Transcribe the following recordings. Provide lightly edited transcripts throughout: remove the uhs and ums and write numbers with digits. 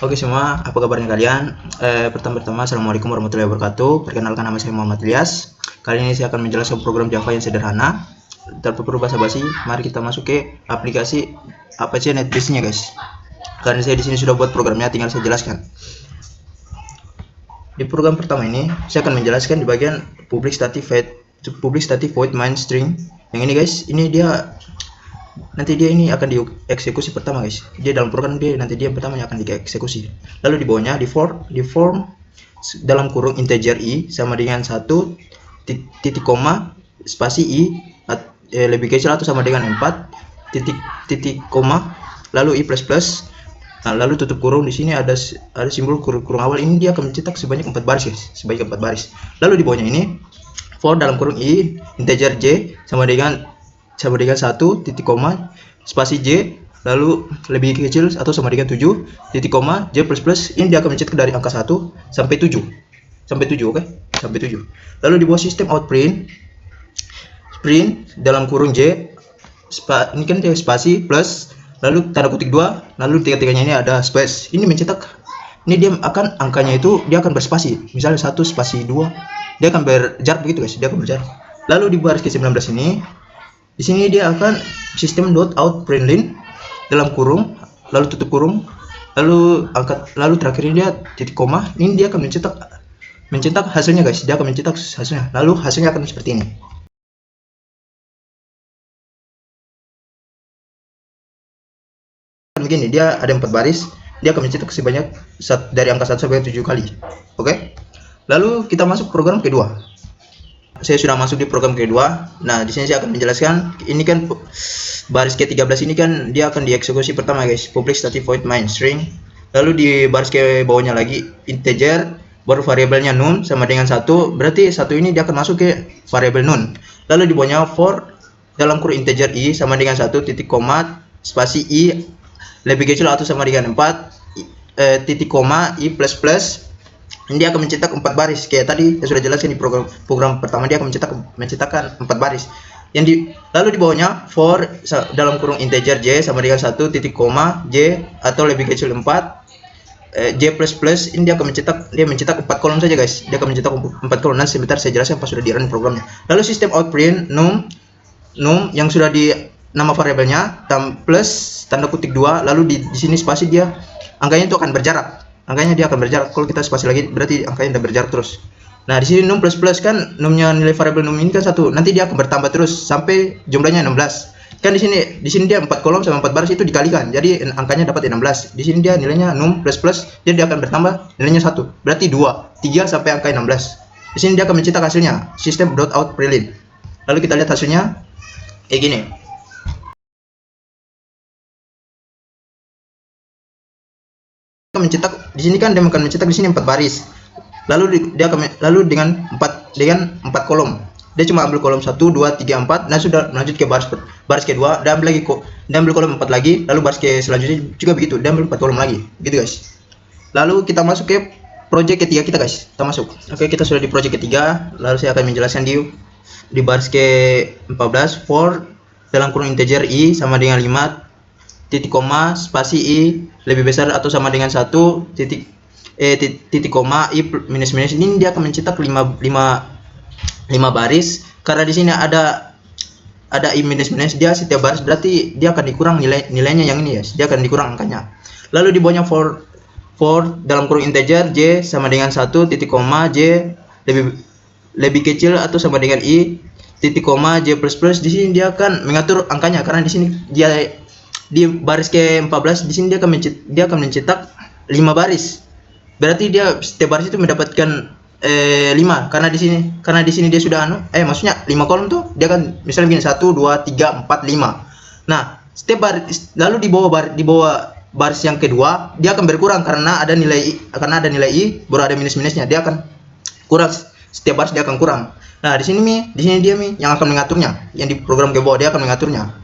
Oke semua, apa kabarnya kalian? Pertama-tama, Assalamualaikum warahmatullahi wabarakatuh. Perkenalkan, nama saya Muhammad Ilyas. Kali ini saya akan menjelaskan program Java yang sederhana. Tanpa perlu basa-basi, mari kita masuk ke aplikasi Apache NetBeans-nya, guys. Karena saya di sini sudah buat programnya, tinggal saya jelaskan. Di program pertama ini, saya akan menjelaskan di bagian public static void main string. Yang ini, guys, ini nanti dia ini akan dieksekusi pertama, guys. Dia dalam program nanti dia pertama akan dieksekusi. Lalu di bawahnya di form dalam kurung integer i sama dengan 1 titik koma spasi i lebih kecil atau sama dengan 4 titik koma lalu i plus plus. Nah, lalu tutup kurung. Di sini ada simbol kurung awal, ini dia akan mencetak sebanyak 4 baris, guys. Sebanyak 4 baris. Lalu di bawahnya ini for dalam kurung i integer j sama dengan 1 titik koma spasi j lalu lebih kecil atau sama dengan 7 titik koma j plus plus. Ini dia akan mencetak dari angka 1 sampai 7 oke, sampai 7. Lalu di bawah sistem out print dalam kurung j ini kan dia spasi plus lalu tanda kutip 2 lalu tiga-tiganya ini ada space. Ini mencetak, ini dia akan angkanya itu dia akan berspasi, misalnya 1 spasi 2 dia akan berjarak begitu, guys. Dia akan berjarak. Lalu di baris ke-19 ini, di sini dia akan sistem .out println dalam kurung lalu tutup kurung lalu terakhir ini dia titik koma. Ini dia akan mencetak hasilnya, guys. Dia akan mencetak hasilnya. Lalu hasilnya akan seperti ini. Begini, dia ada 4 baris. Dia akan mencetak sebanyak dari angka 1 sampai 7 kali. Oke. Lalu kita masuk program kedua. Saya sudah masuk di program kedua. Nah, di sini saya akan menjelaskan. Ini kan baris ke-13 ini kan dia akan dieksekusi pertama, guys. Public static void main string. Lalu di baris ke bawahnya lagi integer, baru variabelnya num sama dengan 1. Berarti 1 ini dia akan masuk ke variabel num. Lalu di bawahnya for dalam kurung integer i sama dengan 1 titik koma spasi i lebih kecil atau sama dengan 4 titik koma i plus plus. Ini dia akan mencetak 4 baris kayak tadi saya sudah jelaskan di program pertama. Dia akan mencetakkan 4 baris. Lalu di bawahnya for dalam kurung integer j sama dengan 1 titik koma j atau lebih kecil 4 j plus plus. Ini dia akan mencetak 4 kolom saja, guys. Dia akan mencetak 4 kolom. Nanti sebentar saya jelaskan pas sudah di run programnya. Lalu sistem out print num yang sudah di nama variabelnya plus tanda kutip 2 lalu di sini spasi, dia angkanya itu akan berjarak. Angkanya dia akan berjarak. Kalau kita spasi lagi berarti angkanya udah berjarak terus. Nah, di sini num plus plus kan numnya nilai variabel num ini kan 1. Nanti dia akan bertambah terus sampai jumlahnya 16. Kan di sini dia 4 kolom sama 4 baris itu dikalikan. Jadi angkanya dapat 16. Di sini dia nilainya num plus plus, dia akan bertambah nilainya 1. Berarti 2, 3 sampai angka 16. Di sini dia akan mencetak hasilnya sistem .out println. Lalu kita lihat hasilnya kayak gini. Mencetak di sini kan dia akan mencetak di sini 4 baris. Lalu dengan 4 kolom. Dia cuma ambil kolom 1 2 3 4. Nah, sudah lanjut ke baris kedua, dia ambil kolom 4 lagi, lalu baris ke selanjutnya juga begitu, dia ambil 4 kolom lagi. Gitu, guys. Lalu kita masuk ke project ketiga kita, guys. Kita masuk. Oke, kita sudah di project ketiga. Lalu saya akan menjelaskan di baris ke-14 for dalam kurung integer i sama dengan 5 titik koma spasi i lebih besar atau sama dengan 1 titik koma i minus minus. Ini dia akan mencetak 5 baris. Karena di sini ada i minus minus, dia setiap baris berarti dia akan dikurang nilainya yang ini, ya. Dia akan dikurang angkanya. Lalu di bawahnya for dalam kurung integer j sama dengan 1 titik koma j lebih kecil atau sama dengan i titik koma j plus plus. Di sini dia akan mengatur angkanya karena di sini dia di baris ke-14 di sini dia akan mencetak 5 baris. Berarti dia setiap baris itu mendapatkan 5 karena di sini dia sudah maksudnya 5 kolom tuh dia akan misalnya begini 1 2 3 4 5. Nah, setiap baris lalu di bawah baris yang kedua dia akan berkurang karena ada nilai i baru ada minus minusnya, dia akan kurang. Setiap baris dia akan kurang. Nah, di sini dia yang akan mengaturnya. Yang di program ke bawah dia akan mengaturnya.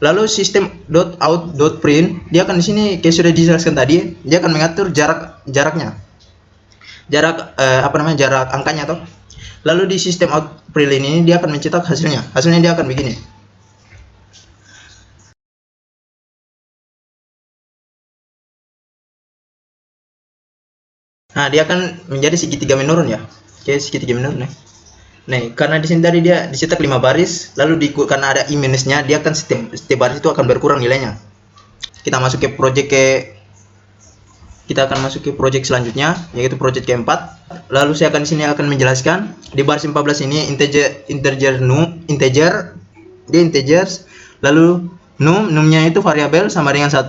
Lalu sistem .out.print dia akan di sini kayak sudah dijelaskan tadi, dia akan mengatur jaraknya. Jarak angkanya toh. Lalu di sistem out print ini dia akan mencetak hasilnya. Hasilnya dia akan begini. Nah, dia akan menjadi segitiga menurun ya. Oke, segitiga menurun ya. Nah, karena di sini tadi dia dicetak 5 baris, lalu karena ada i minusnya, dia akan setiap baris itu akan berkurang nilainya. Kita masuk ke kita akan masuk ke project selanjutnya, yaitu project keempat. Lalu saya akan di sini akan menjelaskan di baris 14 ini integer dia integers, lalu numnya itu variabel sama dengan 1,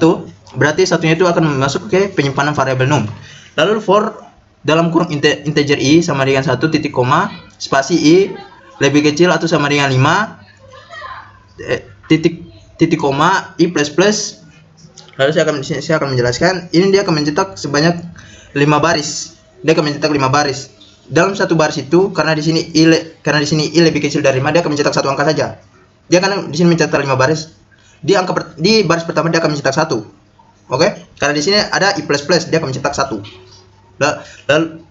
berarti satunya itu akan masuk ke penyimpanan variabel num. Lalu for dalam kurung integer i sama dengan 1 titik koma spasi i lebih kecil atau sama dengan 5 titik koma i plus plus. Lalu saya akan menjelaskan, ini dia akan mencetak sebanyak 5 baris. Dia akan mencetak 5 baris. Dalam satu baris itu karena di sini i lebih kecil dari 5, dia akan mencetak satu angka saja. Dia akan di sini mencetak 5 baris. Di baris pertama dia akan mencetak 1. Oke? Karena di sini ada i plus plus, dia akan mencetak 1. Lalu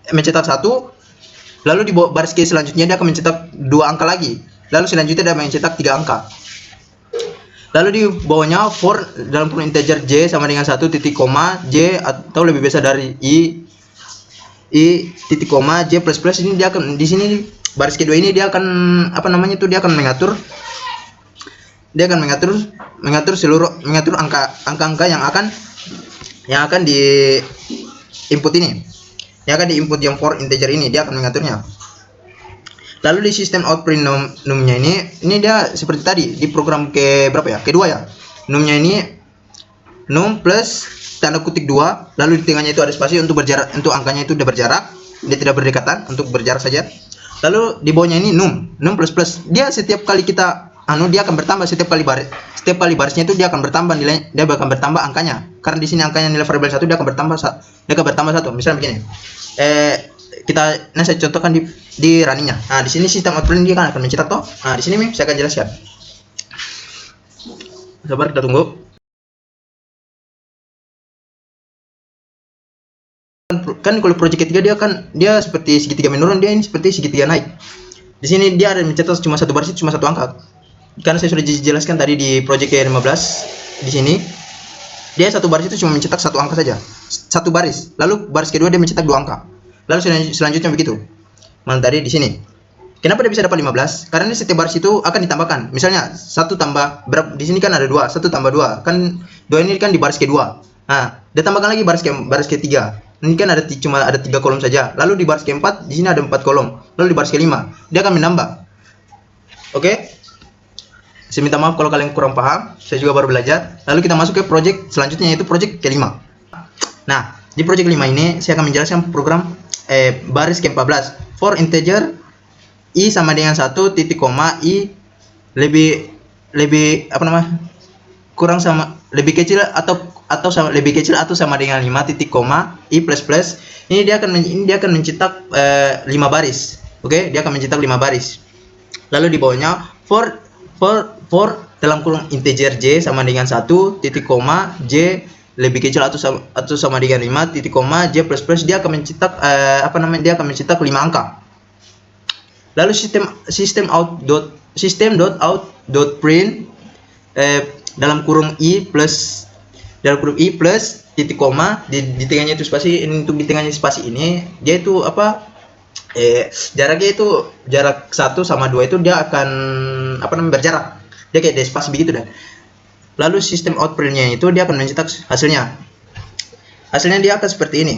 mencetak 1. Lalu di baris ke selanjutnya dia akan mencetak 2 angka lagi. Lalu selanjutnya dia mencetak 3 angka. Lalu di bawahnya for dalam kurung integer j sama dengan 1 titik koma j atau lebih besar dari i titik koma j plus plus. Ini dia akan di sini baris kedua ini dia akan dia akan mengatur angka-angka yang akan di input ini. Yang akan di input yang for integer ini dia akan mengaturnya. Lalu di sistem output numnya ini dia seperti tadi di program kedua ya. Numnya ini num plus tanda kutip 2, lalu di tengahnya itu ada spasi untuk berjarak, untuk angkanya itu udah berjarak, dia tidak berdekatan, untuk berjarak saja. Lalu di bawahnya ini num plus plus. Dia setiap kali kita dia akan bertambah setiap kali barisnya itu dia akan bertambah nilai, dia akan bertambah angkanya. Karena di sini angkanya nilai variabel 1 dia akan bertambah 1. Misalnya begini. Saya contohkan di runningnya. Nah, di sini sistem output dia akan mencetak toh. Nah, di sini saya akan jelaskan. Sabar, kita tunggu. Kan kalau project ketiga dia seperti segitiga menurun, dia ini seperti segitiga naik. Di sini dia ada mencetak cuma satu baris, cuma satu angka. Karena saya sudah jelaskan tadi di project ke-15 di sini. Dia satu baris itu cuma mencetak satu angka saja. Satu baris. Lalu baris kedua dia mencetak 2 angka. Lalu selanjutnya begitu. Tadi di sini. Kenapa dia bisa dapat 15? Karena di setiap baris itu akan ditambahkan. Misalnya 1 tambah berapa? Di sini kan ada 2, 1 tambah 2. Kan 2 ini kan di baris kedua. Nah, dia tambahkan lagi baris ketiga. Ini kan cuma ada 3 kolom saja. Lalu di baris keempat di sini ada 4 kolom. Lalu di baris kelima dia akan menambah. Oke? Saya minta maaf kalau kalian kurang paham. Saya juga baru belajar. Lalu kita masuk ke project selanjutnya, yaitu project kelima. Nah, di project 5 ini saya akan menjelaskan program baris ke-14 for integer i sama dengan 1 titik koma i lebih lebih kecil atau sama dengan 5 titik koma i plus plus. Ini dia akan mencetak 5 baris. Oke, dia akan mencetak 5 baris. Lalu di bawahnya for dalam kurung integer j sama dengan 1 titik koma j lebih kecil atau sama dengan 5 titik koma j plus plus. Dia akan mencetak dia akan mencetak 5 angka. Lalu system.out.print dalam kurung i plus titik koma di tengahnya itu spasi. Untuk di tengahnya spasi ini dia itu jaraknya itu jarak 1 sama 2 itu dia akan berjarak. Dia kayak spasi begitu dah. Lalu sistem output-nya itu dia akan mencetak hasilnya. Hasilnya dia akan seperti ini.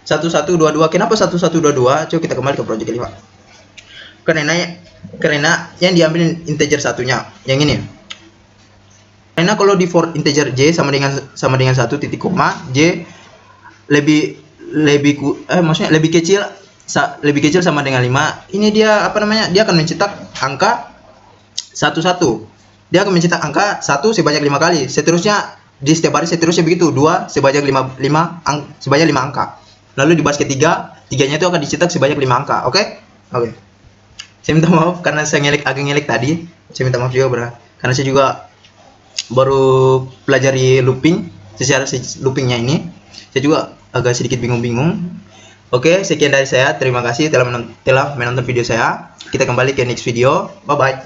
Satu 1122. Kenapa 1122? Coba kita kembali ke project 5. Karena yang diambil integer satunya, yang ini. Karena kalau di for integer j sama dengan 1 titik koma j maksudnya lebih kecil sama dengan 5. Ini dia dia akan mencetak angka 11. Dia akan mencetak angka 1 sebanyak 5 kali. Seterusnya di setiap baris seterusnya begitu, 2 sebanyak 5 angka. Lalu di baris tiganya itu akan dicetak sebanyak 5 angka. Oke? Saya minta maaf karena saya agak ngelek tadi. Saya minta maaf juga karena saya juga baru pelajari looping, secara loopingnya ini. Saya juga agak sedikit bingung-bingung. Oke, sekian dari saya. Terima kasih telah menonton video saya. Kita kembali ke next video. Bye bye.